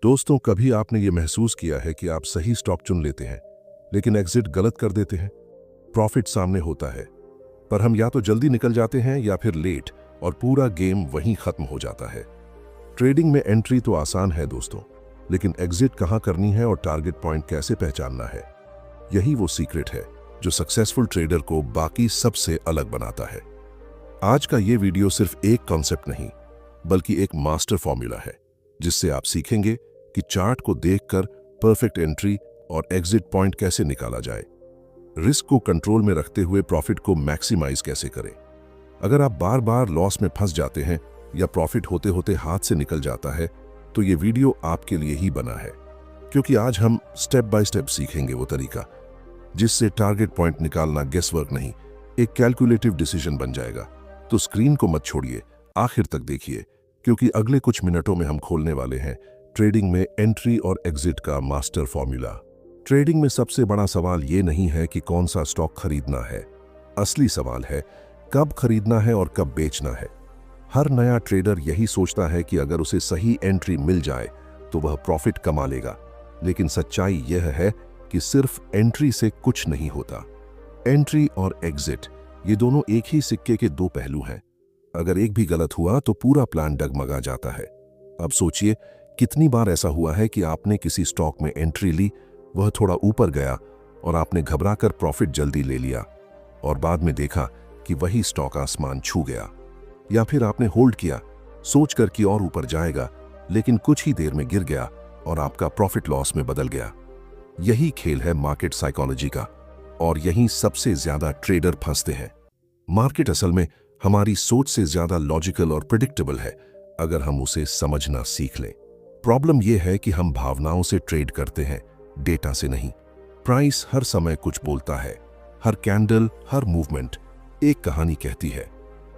दोस्तों, कभी आपने ये महसूस किया है कि आप सही स्टॉक चुन लेते हैं लेकिन एग्जिट गलत कर देते हैं। प्रॉफिट सामने होता है पर हम या तो जल्दी निकल जाते हैं या फिर लेट, और पूरा गेम वहीं खत्म हो जाता है। ट्रेडिंग में एंट्री तो आसान है दोस्तों, लेकिन एग्जिट कहां करनी है और टारगेट पॉइंट कैसे पहचानना है, यही वो सीक्रेट है जो सक्सेसफुल ट्रेडर को बाकी सबसे अलग बनाता है। आज का ये वीडियो सिर्फ एक कॉन्सेप्ट नहीं बल्कि एक मास्टर फॉर्मूला है जिससे आप सीखेंगे कि चार्ट को देखकर परफेक्ट एंट्री और एग्जिट पॉइंट कैसे निकाला जाए, रिस्क को कंट्रोल में रखते हुए प्रॉफिट को मैक्सिमाइज कैसे करें। अगर आप बार बार लॉस में फंस जाते हैं या प्रॉफिट होते होते हाथ से निकल जाता है तो ये वीडियो आपके लिए ही बना है, क्योंकि आज हम स्टेप बाय स्टेप सीखेंगे वो तरीका जिससे टारगेट पॉइंट निकालना गेस वर्क नहीं, एक कैलकुलेटिव डिसीजन बन जाएगा। तो स्क्रीन को मत छोड़िए, आखिर तक देखिए, क्योंकि अगले कुछ मिनटों में हम खोलने वाले हैं ट्रेडिंग में एंट्री और एग्जिट का मास्टर फॉर्मूला। ट्रेडिंग में सबसे बड़ा सवाल ये नहीं है कि कौन सा स्टॉक खरीदना है, असली सवाल है कब खरीदना है और कब बेचना है। हर नया ट्रेडर यही सोचता है कि अगर उसे सही एंट्री मिल जाए तो वह प्रॉफिट कमा लेगा, लेकिन सच्चाई यह है कि सिर्फ एंट्री से कुछ नहीं होता। एंट्री और एग्जिट ये दोनों एक ही सिक्के के दो पहलू हैं। अगर एक भी गलत हुआ तो पूरा प्लान डगमगा जाता है। अब सोचिए, कितनी बार ऐसा हुआ है कि आपने किसी स्टॉक में एंट्री ली, वह थोड़ा ऊपर गया और आपने घबराकर प्रॉफिट जल्दी ले लिया और बाद में देखा कि वही स्टॉक आसमान छू गया। या फिर आपने होल्ड किया सोचकर कि और ऊपर जाएगा, लेकिन कुछ ही देर में गिर गया और आपका प्रॉफिट लॉस में बदल गया। यही खेल है मार्केट साइकोलॉजी का, और यहीं सबसे ज्यादा ट्रेडर फंसते हैं। मार्केट असल में हमारी सोच से ज्यादा लॉजिकल और प्रिडिक्टेबल है अगर हम उसे समझना सीख लें। प्रॉब्लम यह है कि हम भावनाओं से ट्रेड करते हैं, डेटा से नहीं। प्राइस हर समय कुछ बोलता है, हर कैंडल, हर मूवमेंट एक कहानी कहती है,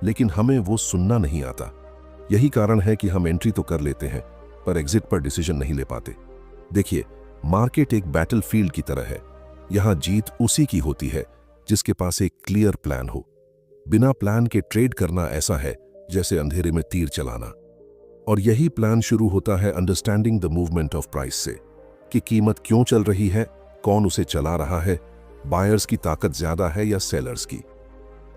लेकिन हमें वो सुनना नहीं आता। यही कारण है कि हम एंट्री तो कर लेते हैं पर एग्जिट पर डिसीजन नहीं ले पाते। देखिए, मार्केट एक बैटलफील्ड की तरह है। यहां जीत उसी की होती है जिसके पास एक क्लियर प्लान हो। बिना प्लान के ट्रेड करना ऐसा है जैसे अंधेरे में तीर चलाना। और यही प्लान शुरू होता है understanding the movement of price से, कि कीमत क्यों चल रही है, कौन उसे चला रहा है, बायर्स की ताकत ज्यादा है या सेलर्स की।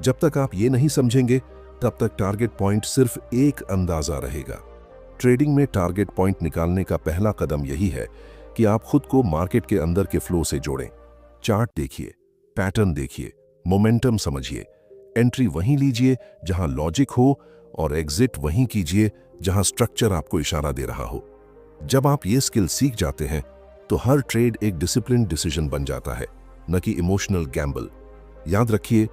जब तक आप ये नहीं समझेंगे तब तक टारगेट पॉइंट सिर्फ एक अंदाजा रहेगा। ट्रेडिंग में टारगेट पॉइंट निकालने का पहला कदम यही है कि आप खुद को मार्केट के अंदर के फ्लो से जोड़ें। चार्ट देखिए, पैटर्न देखिए, मोमेंटम समझिए। एंट्री वहीं लीजिए जहां लॉजिक हो और एग्जिट वहीं कीजिए जहां स्ट्रक्चर आपको इशारा दे रहा हो। जब आप ये स्किल सीख जाते हैं तो हर ट्रेड एक डिसिप्लिन डिसीजन बन जाता है, न कि इमोशनल गैम्बल। याद रखिए,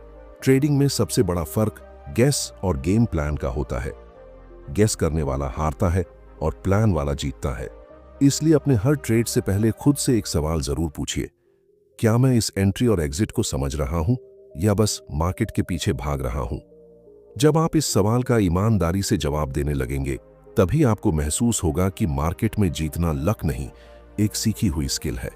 ट्रेडिंग में सबसे बड़ा फर्क गेस और गेम प्लान का होता है। गेस करने वाला हारता है और प्लान वाला जीतता है। इसलिए अपने हर ट्रेड से पहले खुद से एक सवाल जरूर पूछिए, क्या मैं इस एंट्री और एग्जिट को समझ रहा हूं या बस मार्केट के पीछे भाग रहा हूं? जब आप इस सवाल का ईमानदारी से जवाब देने लगेंगे तभी आपको महसूस होगा कि मार्केट में जीतना लक नहीं, एक सीखी हुई स्किल है।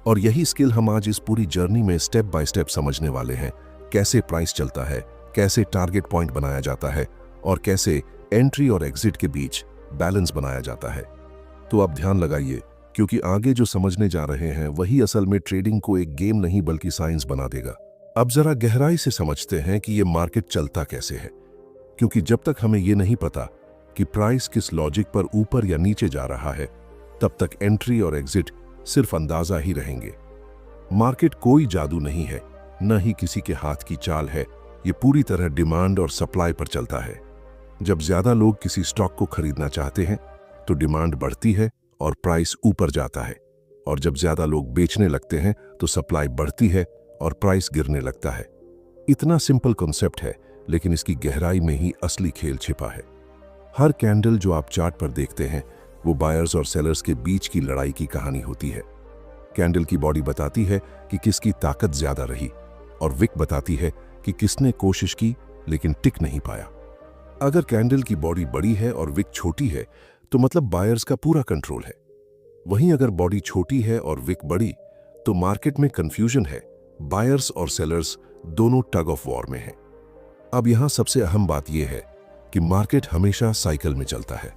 और यही स्किल हम आज इस पूरी जर्नी में स्टेप बाय स्टेप समझने वाले हैं। कैसे प्राइस चलता है, कैसे टारगेट पॉइंट बनाया जाता है और कैसे एंट्री और एग्जिट के बीच बैलेंस बनाया जाता है। तो अब ध्यान लगाइए, क्योंकि आगे जो समझने जा रहे हैं वही असल में ट्रेडिंग को एक गेम नहीं बल्कि साइंस बना देगा। अब जरा गहराई से समझते हैं कि ये मार्केट चलता कैसे है, क्योंकि जब तक हमें ये नहीं पता कि प्राइस किस लॉजिक पर ऊपर या नीचे जा रहा है, तब तक एंट्री और एग्जिट सिर्फ अंदाजा ही रहेंगे। मार्केट कोई जादू नहीं है, न ही किसी के हाथ की चाल है। ये पूरी तरह डिमांड और सप्लाई पर चलता है। जब ज्यादा लोग किसी स्टॉक को खरीदना चाहते हैं तो डिमांड बढ़ती है और प्राइस ऊपर जाता है, और जब ज्यादा लोग बेचने लगते हैं तो सप्लाई बढ़ती है और प्राइस गिरने लगता है। इतना सिंपल कॉन्सेप्ट है, लेकिन इसकी गहराई में ही असली खेल छिपा है। हर कैंडल जो आप चार्ट पर देखते हैं वो बायर्स और सेलर्स के बीच की लड़ाई की कहानी होती है। कैंडल की बॉडी बताती है कि किसकी ताकत ज्यादा रही, और विक बताती है कि किसने कोशिश की लेकिन टिक नहीं पाया। अगर कैंडल की बॉडी बड़ी है और विक छोटी है तो मतलब बायर्स का पूरा कंट्रोल है। वहीं अगर बॉडी छोटी है और विक बड़ी तो मार्केट में कंफ्यूजन है, बायर्स और सेलर्स दोनों टग ऑफ वॉर में हैं। अब यहां सबसे अहम बात यह है कि मार्केट हमेशा साइकिल में चलता है।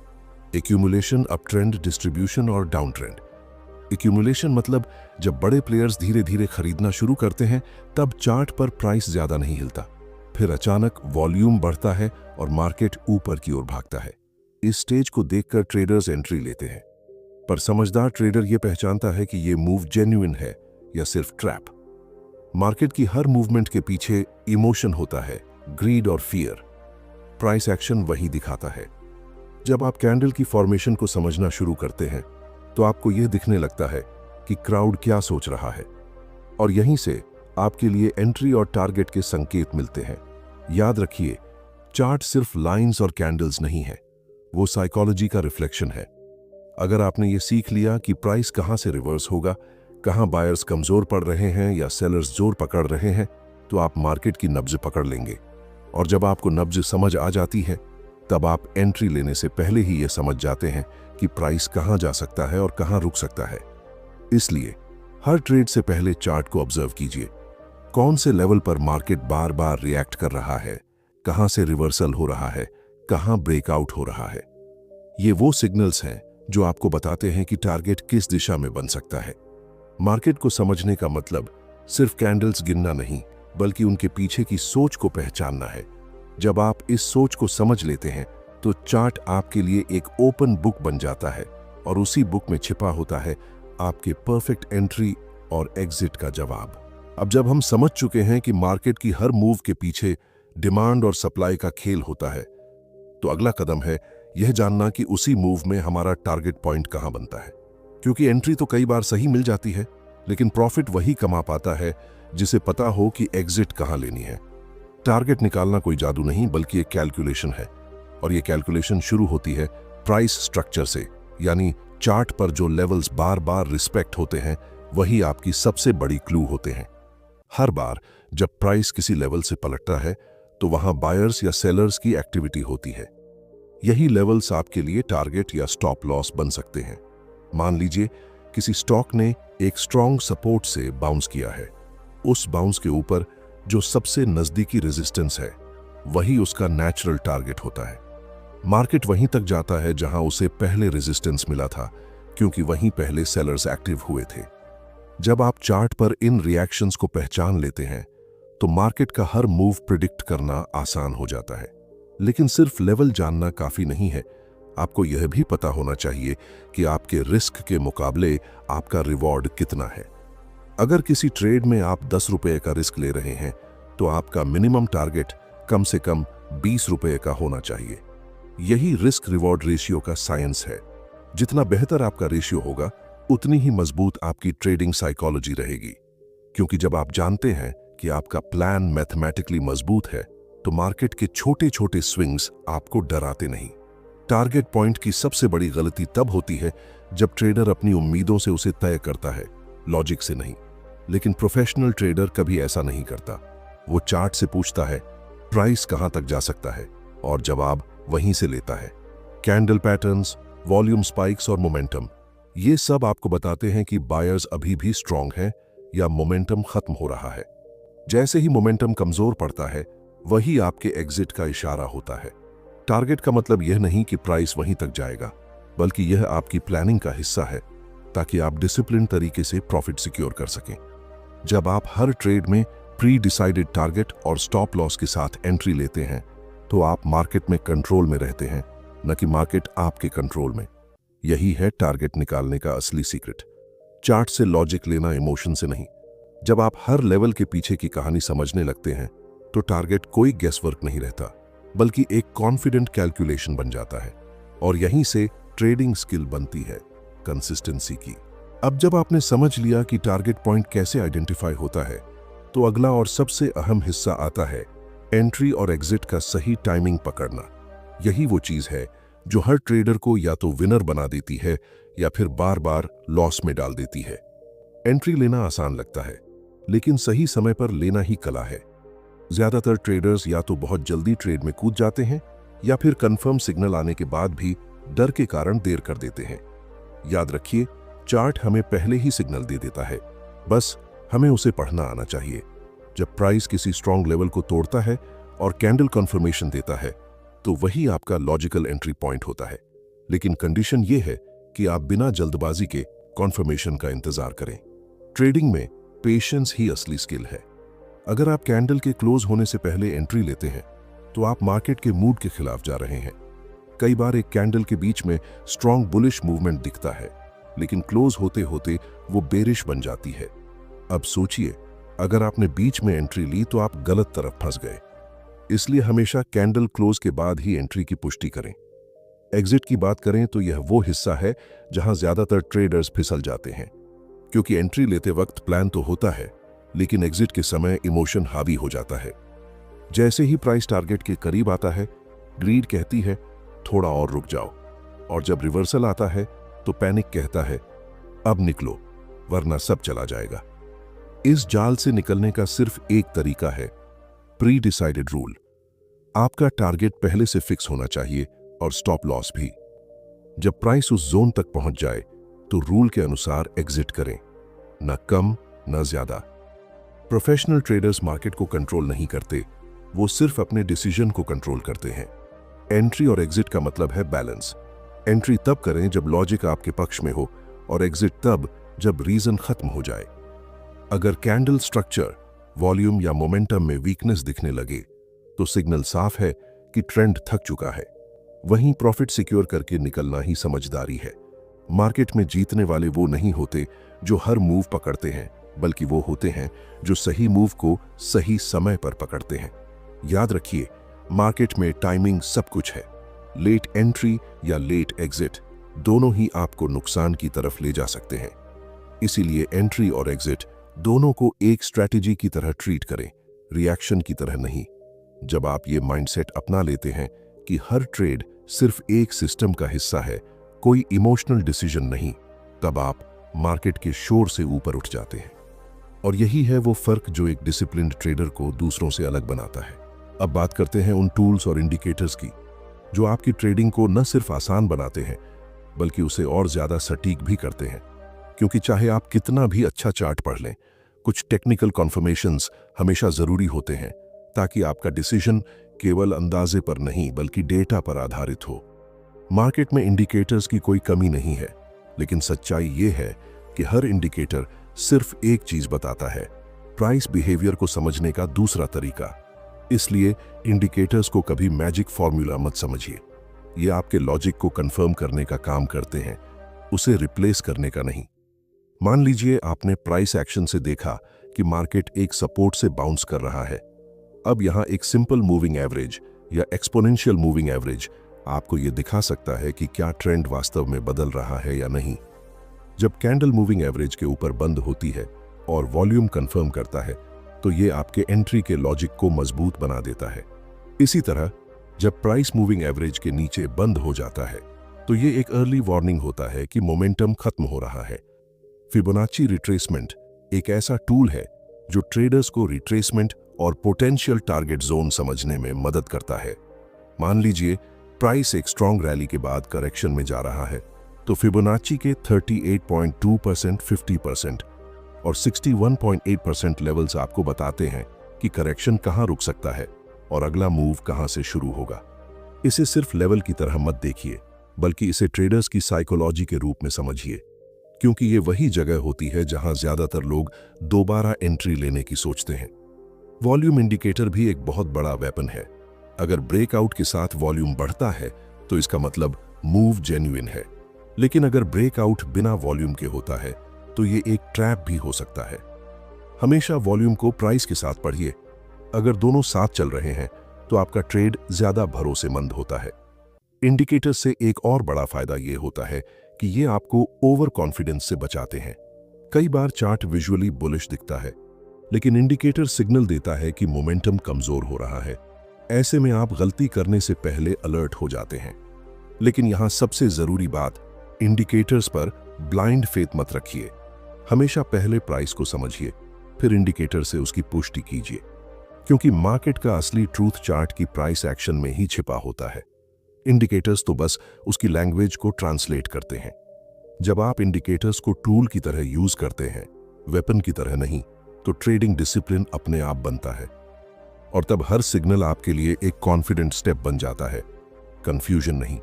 एक्यूमुलेशन, अप ट्रेंड, डिस्ट्रीब्यूशन और डाउन ट्रेंड। एक्यूमुलेशन मतलब जब बड़े प्लेयर्स धीरे धीरे खरीदना शुरू करते हैं तब चार्ट पर प्राइस ज्यादा नहीं हिलता, फिर अचानक वॉल्यूम बढ़ता है और मार्केट ऊपर की ओर भागता है। इस स्टेज को देखकर ट्रेडर्स एंट्री लेते हैं, पर समझदार ट्रेडर यह पहचानता है कि यह मूव जेन्युइन है या सिर्फ ट्रैप। मार्केट की हर मूवमेंट के पीछे इमोशन होता है, ग्रीड और फियर। प्राइस एक्शन वही दिखाता है। जब आप कैंडल की फॉर्मेशन को समझना शुरू करते हैं तो आपको यह दिखने लगता है कि क्राउड क्या सोच रहा है, और यहीं से आपके लिए एंट्री और टारगेट के संकेत मिलते हैं। याद रखिए, चार्ट सिर्फ लाइंस और कैंडल्स नहीं है, वो साइकोलॉजी का रिफ्लेक्शन है। अगर आपने ये सीख लिया कि प्राइस कहां से रिवर्स होगा, कहां बायर्स कमजोर पड़ रहे हैं या सेलर्स जोर पकड़ रहे हैं, तो आप मार्केट की नब्ज पकड़ लेंगे। और जब आपको नब्ज समझ आ जाती है तब आप एंट्री लेने से पहले ही ये समझ जाते हैं कि प्राइस कहां जा सकता है और कहां रुक सकता है। इसलिए हर ट्रेड से पहले चार्ट को ऑब्जर्व कीजिए। कौन से लेवल पर मार्केट बार बार रिएक्ट कर रहा है, कहां से रिवर्सल हो रहा है, कहां ब्रेकआउट हो रहा है। ये वो सिग्नल्स हैं जो आपको बताते हैं कि टारगेट किस दिशा में बन सकता है। मार्केट को समझने का मतलब सिर्फ कैंडल्स गिनना नहीं, बल्कि उनके पीछे की सोच को पहचानना है। जब आप इस सोच को समझ लेते हैं तो चार्ट आपके लिए एक ओपन बुक बन जाता है, और उसी बुक में छिपा होता है आपके परफेक्ट एंट्री और एग्जिट का जवाब। अब जब हम समझ चुके हैं कि मार्केट की हर मूव के पीछे डिमांड और सप्लाई का खेल होता है, तो अगला कदम है यह जानना कि उसी मूव में हमारा टारगेट पॉइंट कहां बनता है। क्योंकि एंट्री तो कई बार सही मिल जाती है, लेकिन प्रॉफिट वही कमा पाता है जिसे पता हो कि एग्जिट कहां लेनी है। टारगेट निकालना कोई जादू नहीं, बल्कि एक कैलकुलेशन है, और यह कैलकुलेशन शुरू होती है प्राइस स्ट्रक्चर से। यानी चार्ट पर जो लेवल्स बार बार रिस्पेक्ट होते हैं वही आपकी सबसे बड़ी क्लू होते हैं। हर बार जब प्राइस किसी लेवल से पलटता है तो वहां बायर्स या सेलर्स की एक्टिविटी होती है। यही लेवल्स आपके लिए टारगेट या स्टॉप लॉस बन सकते हैं। मान लीजिए किसी स्टॉक ने एक स्ट्रॉन्ग सपोर्ट से बाउंस किया है। उस बाउंस के ऊपर जो सबसे नजदीकी रेजिस्टेंस है वही उसका नेचुरल टारगेट होता है। मार्केट वहीं तक जाता है जहां उसे पहले रेजिस्टेंस मिला था, क्योंकि वहीं पहले सेलर्स एक्टिव हुए थे। जब आप चार्ट पर इन रिएक्शंस को पहचान लेते हैं तो मार्केट का हर मूव प्रिडिक्ट करना आसान हो जाता है। लेकिन सिर्फ लेवल जानना काफी नहीं है, आपको यह भी पता होना चाहिए कि आपके रिस्क के मुकाबले आपका रिवॉर्ड कितना है। अगर किसी ट्रेड में आप 10 रुपए का रिस्क ले रहे हैं तो आपका मिनिमम टारगेट कम से कम 20 रुपए का होना चाहिए। यही रिस्क रिवॉर्ड रेशियो का साइंस है। जितना बेहतर आपका रेशियो होगा उतनी ही मजबूत आपकी ट्रेडिंग साइकोलॉजी रहेगी। क्योंकि जब आप जानते हैं कि आपका प्लान मैथमेटिकली मजबूत है तो मार्केट के छोटे छोटे स्विंग्स आपको डराते नहीं। टारगेट पॉइंट की सबसे बड़ी गलती तब होती है जब ट्रेडर अपनी उम्मीदों से उसे तय करता है, लॉजिक से नहीं। लेकिन प्रोफेशनल ट्रेडर कभी ऐसा नहीं करता। वो चार्ट से पूछता है प्राइस कहां तक जा सकता है, और जवाब वहीं से लेता है। कैंडल पैटर्न्स, वॉल्यूम स्पाइक्स और मोमेंटम, ये सब आपको बताते हैं कि बायर्स अभी भी स्ट्रांग हैं या मोमेंटम खत्म हो रहा है। जैसे ही मोमेंटम कमजोर पड़ता है वही आपके एग्जिट का इशारा होता है। टारगेट का मतलब यह नहीं कि प्राइस वहीं तक जाएगा, बल्कि यह आपकी प्लानिंग का हिस्सा है ताकि आप डिसिप्लिन तरीके से प्रॉफिट सिक्योर कर सकें। जब आप हर ट्रेड में प्री डिसाइडेड टारगेट और स्टॉप लॉस के साथ एंट्री लेते हैं तो आप मार्केट में कंट्रोल में रहते हैं, न कि मार्केट आपके कंट्रोल में। यही है टारगेट निकालने का असली सीक्रेट। चार्ट से लॉजिक लेना, इमोशन से नहीं। जब आप हर लेवल के पीछे की कहानी समझने लगते हैं तो टारगेट कोई गेसवर्क नहीं रहता, बल्कि एक कॉन्फिडेंट कैलकुलेशन बन जाता है। और यहीं से ट्रेडिंग स्किल बनती है, कंसिस्टेंसी की। अब जब आपने समझ लिया कि टारगेट पॉइंट कैसे आइडेंटिफाई होता है, तो अगला और सबसे अहम हिस्सा आता है एंट्री और एग्जिट का सही टाइमिंग पकड़ना। यही वो चीज है जो हर ट्रेडर को या तो विनर बना देती है या फिर बार बार लॉस में डाल देती है। एंट्री लेना आसान लगता है, लेकिन सही समय पर लेना ही कला है। ज्यादातर ट्रेडर्स या तो बहुत जल्दी ट्रेड में कूद जाते हैं या फिर कंफर्म सिग्नल आने के बाद भी डर के कारण देर कर देते हैं। याद रखिए, चार्ट हमें पहले ही सिग्नल दे देता है, बस हमें उसे पढ़ना आना चाहिए। जब प्राइस किसी स्ट्रॉन्ग लेवल को तोड़ता है और कैंडल कन्फर्मेशन देता है तो वही आपका लॉजिकल एंट्री पॉइंट होता है। लेकिन कंडीशन ये है कि आप बिना जल्दबाजी के कॉन्फर्मेशन का इंतजार करें। ट्रेडिंग में पेशेंस ही असली स्किल है। अगर आप कैंडल के क्लोज होने से पहले एंट्री लेते हैं तो आप मार्केट के मूड के खिलाफ जा रहे हैं। कई बार एक कैंडल के बीच में स्ट्रॉन्ग बुलिश मूवमेंट दिखता है, लेकिन क्लोज होते होते वो बेरिश बन जाती है। अब सोचिए, अगर आपने बीच में एंट्री ली तो आप गलत तरफ फंस गए। इसलिए हमेशा कैंडल क्लोज के बाद ही एंट्री की पुष्टि करें। एग्जिट की बात करें तो यह वो हिस्सा है जहां ज्यादातर ट्रेडर्स फिसल जाते हैं, क्योंकि एंट्री लेते वक्त प्लान तो होता है, लेकिन एग्जिट के समय इमोशन हावी हो जाता है। जैसे ही प्राइस टारगेट के करीब आता है, ग्रीड कहती है थोड़ा और रुक जाओ, और जब रिवर्सल आता है तो पैनिक कहता है अब निकलो वरना सब चला जाएगा। इस जाल से निकलने का सिर्फ एक तरीका है, प्री डिसाइडेड रूल। आपका टारगेट पहले से फिक्स होना चाहिए और स्टॉप लॉस भी। जब प्राइस उस जोन तक पहुंच जाए तो रूल के अनुसार एग्जिट करें, न कम न ज्यादा। प्रोफेशनल ट्रेडर्स मार्केट को कंट्रोल नहीं करते, वो सिर्फ अपने डिसीजन को कंट्रोल करते हैं। एंट्री और एग्जिट का मतलब है बैलेंस। एंट्री तब करें जब लॉजिक आपके पक्ष में हो, और एग्जिट तब जब रीजन खत्म हो जाए। अगर कैंडल स्ट्रक्चर, वॉल्यूम या मोमेंटम में वीकनेस दिखने लगे तो सिग्नल साफ है कि ट्रेंड थक चुका है। वहीं प्रॉफिट सिक्योर करके निकलना ही समझदारी है। मार्केट में जीतने वाले वो नहीं होते जो हर मूव पकड़ते हैं, बल्कि वो होते हैं जो सही मूव को सही समय पर पकड़ते हैं। याद रखिए, मार्केट में टाइमिंग सब कुछ है। लेट एंट्री या लेट एग्जिट दोनों ही आपको नुकसान की तरफ ले जा सकते हैं। इसीलिए एंट्री और एग्जिट दोनों को एक स्ट्रैटेजी की तरह ट्रीट करें, रिएक्शन की तरह नहीं। जब आप ये माइंडसेट अपना लेते हैं कि हर ट्रेड सिर्फ एक सिस्टम का हिस्सा है, कोई इमोशनल डिसीजन नहीं, तब आप मार्केट के शोर से ऊपर उठ जाते हैं। और यही है वो फर्क जो एक डिसिप्लिन्ड ट्रेडर को दूसरों से अलग बनाता है। अब बात करते हैं उन टूल्स और इंडिकेटर्स की जो आपकी ट्रेडिंग को न सिर्फ आसान बनाते हैं, बल्कि उसे और ज्यादा सटीक भी करते हैं। क्योंकि चाहे आप कितना भी अच्छा चार्ट पढ़ लें, कुछ टेक्निकल कॉन्फर्मेशंस हमेशा जरूरी होते हैं ताकि आपका डिसीजन केवल अंदाजे पर नहीं बल्कि डेटा पर आधारित हो। मार्केट में इंडिकेटर्स की कोई कमी नहीं है, लेकिन सच्चाई ये है कि हर इंडिकेटर सिर्फ एक चीज बताता है, प्राइस बिहेवियर को समझने का दूसरा तरीका। इसलिए इंडिकेटर्स को कभी मैजिक फॉर्मूला मत समझिए। ये आपके लॉजिक को कंफर्म करने का काम करते हैं, उसे रिप्लेस करने का नहीं। मान लीजिए आपने प्राइस एक्शन से देखा कि मार्केट एक सपोर्ट से बाउंस कर रहा है। अब यहां एक सिंपल मूविंग एवरेज या एक्सपोनेंशियल मूविंग एवरेज आपको यह दिखा सकता है कि क्या ट्रेंड वास्तव में बदल रहा है या नहीं। जब कैंडल मूविंग एवरेज के ऊपर बंद होती है और वॉल्यूम कंफर्म करता है, तो ये आपके एंट्री के लॉजिक को मजबूत बना देता है। इसी तरह जब प्राइस मूविंग एवरेज के नीचे बंद हो जाता है, तो ये एक अर्ली वार्निंग होता है कि मोमेंटम खत्म हो रहा है। फिबोनाची रिट्रेसमेंट एक ऐसा टूल है जो ट्रेडर्स को रिट्रेसमेंट और पोटेंशियल टारगेट जोन समझने में मदद करता है। मान लीजिए प्राइस एक स्ट्रॉन्ग रैली के बाद करेक्शन में जा रहा है, तो फिबोनाची के 38.2%, 50% और 61.8% लेवल्स आपको बताते हैं कि करेक्शन कहां रुक सकता है और अगला मूव कहां से शुरू होगा। इसे सिर्फ लेवल की तरह मत देखिए, बल्कि इसे ट्रेडर्स की साइकोलॉजी के रूप में समझिए, क्योंकि ये वही जगह होती है जहां ज्यादातर लोग दोबारा एंट्री लेने की सोचते हैं। वॉल्यूम इंडिकेटर भी एक बहुत बड़ा वेपन है। अगर ब्रेकआउट के साथ वॉल्यूम बढ़ता है तो इसका मतलब मूव जेन्युइन है, लेकिन अगर ब्रेकआउट बिना वॉल्यूम के होता है तो ये एक ट्रैप भी हो सकता है। हमेशा वॉल्यूम को प्राइस के साथ पढ़िए। अगर दोनों साथ चल रहे हैं तो आपका ट्रेड ज्यादा भरोसेमंद होता है। इंडिकेटर से एक और बड़ा फायदा ये होता है कि ये आपको ओवर कॉन्फिडेंस से बचाते हैं। कई बार चार्ट विजुअली बुलिश दिखता है, लेकिन इंडिकेटर सिग्नल देता है कि मोमेंटम कमजोर हो रहा है। ऐसे में आप गलती करने से पहले अलर्ट हो जाते हैं। लेकिन यहां सबसे जरूरी बात, इंडिकेटर्स पर ब्लाइंड फेथ मत रखिए। हमेशा पहले प्राइस को समझिए, फिर इंडिकेटर से उसकी पुष्टि कीजिए, क्योंकि मार्केट का असली ट्रूथ चार्ट की प्राइस एक्शन में ही छिपा होता है। इंडिकेटर्स तो बस उसकी लैंग्वेज को ट्रांसलेट करते हैं। जब आप इंडिकेटर्स को टूल की तरह यूज करते हैं, वेपन की तरह नहीं, तो ट्रेडिंग डिसिप्लिन अपने आप बनता है। और तब हर सिग्नल आपके लिए एक कॉन्फिडेंट स्टेप बन जाता है, कंफ्यूजन नहीं।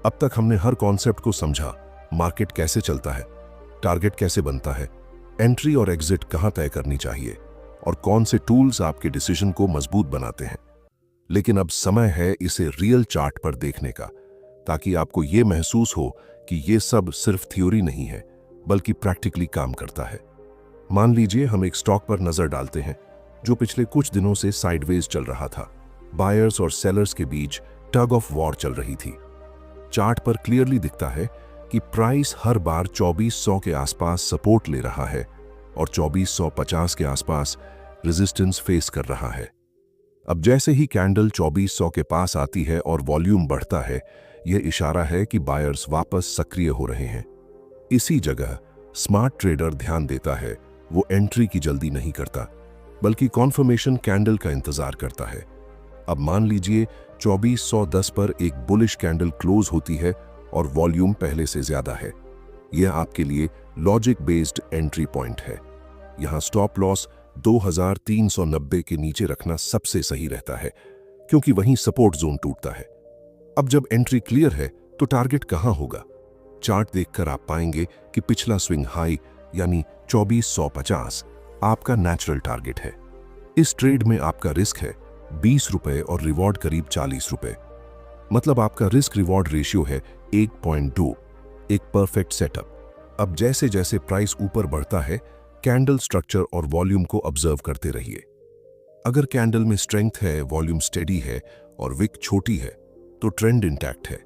अब तक हमने हर कॉन्सेप्ट को समझा, मार्केट कैसे चलता है, टारगेट कैसे बनता है, एंट्री और एग्जिट कहां तय करनी चाहिए और कौन से टूल्स आपके डिसीजन को मजबूत बनाते हैं। लेकिन अब समय है इसे रियल चार्ट पर देखने का, ताकि आपको यह महसूस हो कि यह सब सिर्फ थ्योरी नहीं है बल्कि प्रैक्टिकली काम करता है। मान लीजिए हम एक स्टॉक पर नजर डालते हैं जो पिछले कुछ दिनों से साइडवेज चल रहा था। बायर्स और सेलर्स के बीच टग ऑफ वॉर चल रही थी। चार्ट पर क्लियरली दिखता है कि प्राइस हर बार 2400 के आसपास सपोर्ट ले रहा है और 2450 के आसपास रेजिस्टेंस फेस कर रहा है। अब जैसे ही कैंडल 2400 के पास आती है और वॉल्यूम बढ़ता है, यह इशारा है कि बायर्स वापस सक्रिय हो रहे हैं। इसी जगह स्मार्ट ट्रेडर ध्यान देता है। वो एंट्री की जल्दी नहीं करता बल्कि कॉन्फर्मेशन कैंडल का इंतजार करता है। अब मान लीजिए 2410 पर एक बुलिश कैंडल क्लोज होती है और वॉल्यूम पहले से ज्यादा है। यह आपके लिए लॉजिक बेस्ड एंट्री पॉइंट है। यहां स्टॉप लॉस 2390 के नीचे रखना सबसे सही रहता है, क्योंकि वहीं सपोर्ट जोन टूटता है। अब जब एंट्री क्लियर है तो टारगेट कहां होगा? चार्ट देखकर आप पाएंगे कि पिछला स्विंग हाई यानी 2450 आपका नेचुरल टारगेट है। इस ट्रेड में आपका रिस्क है 20 रुपए और रिवॉर्ड करीब 40 रुपए। मतलब आपका रिस्क रिवॉर्ड रेशियो है 1.2, एक परफेक्ट सेटअप। अब जैसे जैसे प्राइस ऊपर बढ़ता है, कैंडल स्ट्रक्चर और वॉल्यूम को ऑब्जर्व करते रहिए। अगर कैंडल में स्ट्रेंथ है, वॉल्यूम स्टेडी है और विक छोटी है तो ट्रेंड इंटैक्ट है।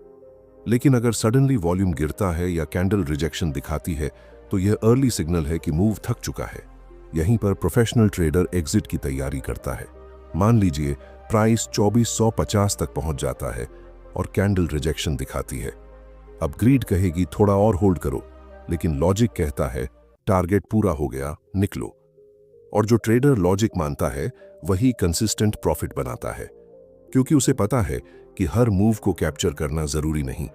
लेकिन अगर सडनली वॉल्यूम गिरता है या कैंडल रिजेक्शन दिखाती है तो यह अर्ली सिग्नल है कि मूव थक चुका है। यहीं पर प्रोफेशनल ट्रेडर एग्जिट की तैयारी करता है। मान लीजिए प्राइस 2450 तक पहुंच जाता है और कैंडल रिजेक्शन दिखाती है। अब ग्रीड कहेगी थोड़ा और होल्ड करो, लेकिन लॉजिक कहता है टारगेट पूरा हो गया, निकलो। और जो ट्रेडर लॉजिक मानता है वही कंसिस्टेंट प्रॉफिट बनाता है, क्योंकि उसे पता है कि हर मूव को कैप्चर करना जरूरी नहीं,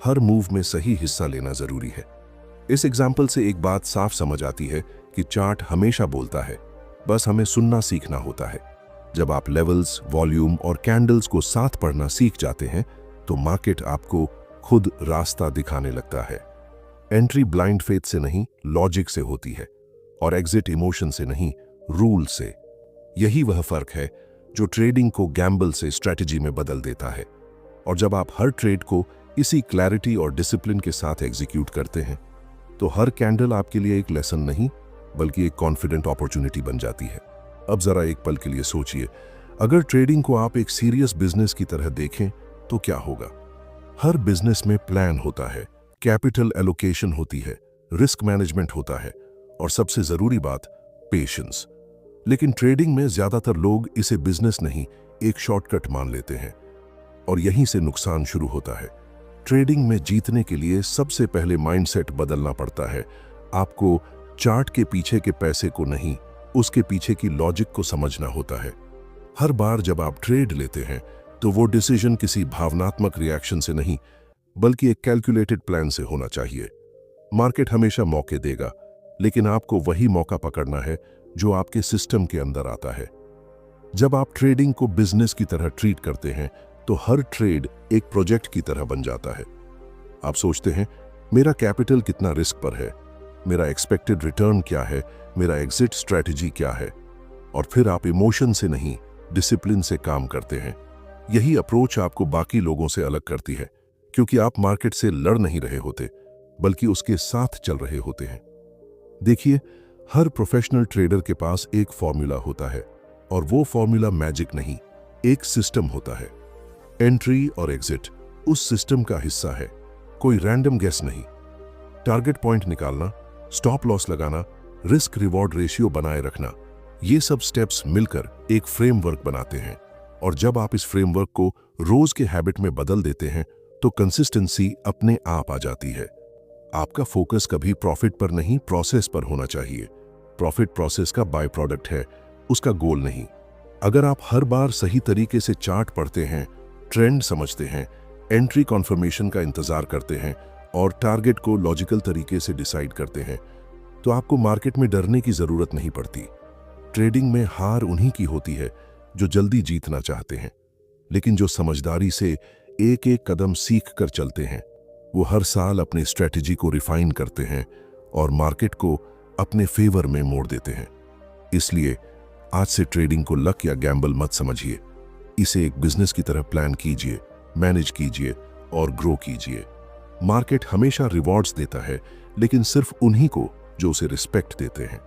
हर मूव में सही हिस्सा लेना जरूरी है। इस एग्जाम्पल से एक बात साफ समझ आती है कि चार्ट हमेशा बोलता है, बस हमें सुनना सीखना होता है। जब आप लेवल्स, वॉल्यूम और कैंडल्स को साथ पढ़ना सीख जाते हैं तो मार्केट आपको खुद रास्ता दिखाने लगता है। एंट्री ब्लाइंड फेथ से नहीं, लॉजिक से होती है, और एग्जिट इमोशन से नहीं, रूल से। यही वह फर्क है जो ट्रेडिंग को गैम्बल से स्ट्रेटजी में बदल देता है। और जब आप हर ट्रेड को इसी क्लैरिटी और डिसिप्लिन के साथ एग्जीक्यूट करते हैं तो हर कैंडल आपके लिए एक लेसन नहीं बल्कि एक कॉन्फिडेंट अपॉर्चुनिटी बन जाती है। अब जरा एक पल के लिए सोचिए, अगर ट्रेडिंग को आप एक सीरियस बिजनेस की तरह देखें तो क्या होगा? हर बिजनेस में प्लान होता है, कैपिटल एलोकेशन होती है, रिस्क मैनेजमेंट होता है और सबसे जरूरी बात, पेशेंस। लेकिन ट्रेडिंग में ज्यादातर लोग इसे बिजनेस नहीं, एक शॉर्टकट मान लेते हैं और यहीं से नुकसान शुरू होता है। ट्रेडिंग में जीतने के लिए सबसे पहले माइंडसेट बदलना पड़ता है। आपको चार्ट के पीछे के पैसे को नहीं, उसके पीछे की लॉजिक को समझना होता है। हर बार जब आप ट्रेड लेते हैं तो वो डिसीजन किसी भावनात्मक रिएक्शन से नहीं बल्कि एक कैलकुलेटेड प्लान से होना चाहिए। मार्केट हमेशा मौके देगा, लेकिन आपको वही मौका पकड़ना है जो आपके सिस्टम के अंदर आता है। जब आप ट्रेडिंग को बिजनेस की तरह ट्रीट करते हैं तो हर ट्रेड एक प्रोजेक्ट की तरह बन जाता है। आप सोचते हैं मेरा कैपिटल कितना रिस्क पर है, मेरा एक्सपेक्टेड रिटर्न क्या है, मेरा एग्जिट स्ट्रैटेजी क्या है, और फिर आप इमोशन से नहीं डिसिप्लिन से काम करते हैं। यही अप्रोच आपको बाकी लोगों से अलग करती है, क्योंकि आप मार्केट से लड़ नहीं रहे होते बल्कि उसके साथ चल रहे होते हैं। देखिए, हर प्रोफेशनल ट्रेडर के पास एक फॉर्मूला होता है और वो फॉर्मूला मैजिक नहीं, एक सिस्टम होता है। एंट्री और एग्जिट उस सिस्टम का हिस्सा है, कोई रैंडम गेस नहीं। टारगेट पॉइंट निकालना, स्टॉप लॉस लगाना, रिस्क रिवॉर्ड रेशियो बनाए रखना, ये सब स्टेप्स मिलकर एक फ्रेमवर्क बनाते हैं। और जब आप इस फ्रेमवर्क को रोज के हैबिट में बदल देते हैं तो कंसिस्टेंसी अपने आप आ जाती है। आपका फोकस कभी प्रॉफिट पर नहीं, प्रोसेस पर होना चाहिए। प्रॉफिट प्रोसेस का बाय प्रोडक्ट है, उसका गोल नहीं। अगर आप हर बार सही तरीके से चार्ट पढ़ते हैं, ट्रेंड समझते हैं, एंट्री कॉन्फर्मेशन का इंतजार करते हैं और टारगेट को लॉजिकल तरीके से डिसाइड करते हैं, तो आपको मार्केट में डरने की जरूरत नहीं पड़ती। ट्रेडिंग में हार उन्हीं की होती है जो जल्दी जीतना चाहते हैं, लेकिन जो समझदारी से एक एक कदम सीख कर चलते हैं। वो हर साल अपनी स्ट्रेटजी को रिफाइन करते हैं और मार्केट को अपने फेवर में मोड़ देते हैं। इसलिए आज से ट्रेडिंग को लक या गैम्बल मत समझिए, इसे एक बिजनेस की तरह प्लान कीजिए, मैनेज कीजिए और ग्रो कीजिए। मार्केट हमेशा रिवॉर्ड्स देता है, लेकिन सिर्फ उन्हीं को जो उसे रिस्पेक्ट देते हैं।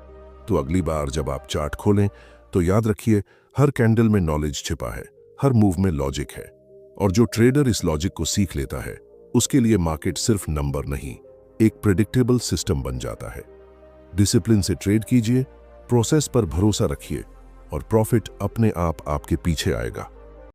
तो अगली बार जब आप चार्ट खोलें तो याद रखिए, हर कैंडल में नॉलेज छिपा है, हर मूव में लॉजिक है, और जो ट्रेडर इस लॉजिक को सीख लेता है उसके लिए मार्केट सिर्फ नंबर नहीं, एक प्रेडिक्टेबल सिस्टम बन जाता है। डिसिप्लिन से ट्रेड कीजिए, प्रोसेस पर भरोसा रखिए और प्रॉफिट अपने आप आपके पीछे आएगा।